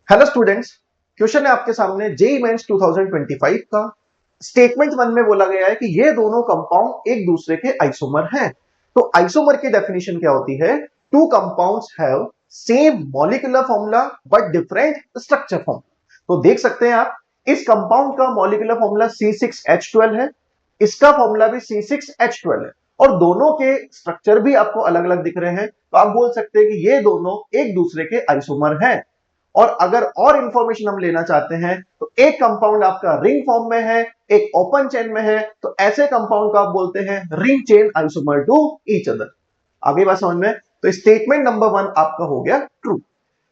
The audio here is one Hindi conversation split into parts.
हेलो स्टूडेंट्स, क्वेश्चन है आपके सामने जेईई मेंस 2025 का। स्टेटमेंट वन में बोला गया है कि ये दोनों कंपाउंड एक दूसरे के आइसोमर हैं। तो आइसोमर की डेफिनेशन क्या होती है? Two compounds have same molecular formula but different structure form. तो देख सकते हैं आप, इस कंपाउंड का मॉलिक्यूलर फॉर्मूला C6H12 है, इसका फॉर्मूला भी C6H12 है और दोनों के स्ट्रक्चर भी आपको अलग अलग दिख रहे हैं। तो आप बोल सकते हैं कि ये दोनों एक दूसरे के आइसोमर हैं। और अगर और इंफॉर्मेशन हम लेना चाहते हैं तो एक कंपाउंड आपका रिंग फॉर्म में है, एक ओपन चेन में है, तो ऐसे कंपाउंड को आप बोलते हैं ring chain isomer to each other. आगे बात समझ में? तो स्टेटमेंट नंबर वन आपका हो गया ट्रू।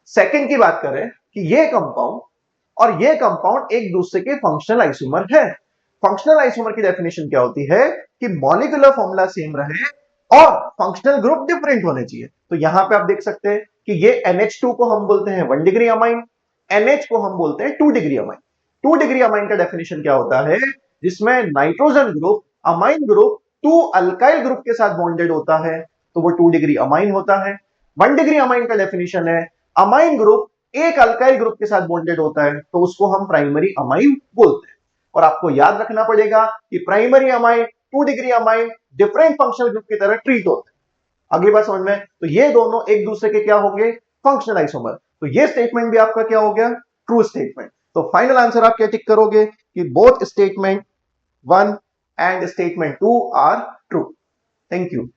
सेकंड की बात करें कि ये कंपाउंड और ये कंपाउंड एक दूसरे के फंक्शनल आइसोमर है। फंक्शनल आइसोमर की डेफिनेशन क्या होती है कि मॉलिक्यूलर फॉर्मूला सेम रहे और फंक्शनल ग्रुप डिफरेंट होने चाहिए। तो यहां पे आप देख सकते हैं कि ये NH2 को हम बोलते हैं 1 डिग्री अमाइन, NH को हम बोलते हैं 2 डिग्री अमाइन। 2 डिग्री अमाइन का डेफिनेशन क्या होता है? जिसमें nitrogen group amine group 2 alkyl group के साथ बॉन्डेड होता है, तो वो 2 डिग्री अमाइन होता है। 1 डिग्री अमाइन का डेफिनेशन है अमाइन ग्रुप एक अल्काइल ग्रुप के साथ बॉन्डेड होता है, तो उसको हम प्राइमरी अमाइन बोलते हैं। और आपको याद रखना पड़ेगा कि primary amine 2 degree amine different functional group की तरह ट्रीट होते हैं। अगली बात समझ में? तो ये दोनों एक दूसरे के क्या होंगे? Functional isomer. तो ये स्टेटमेंट भी आपका क्या हो गया? True statement. तो फाइनल आंसर आप क्या टिक करोगे कि both statement one and statement two are true. Thank you.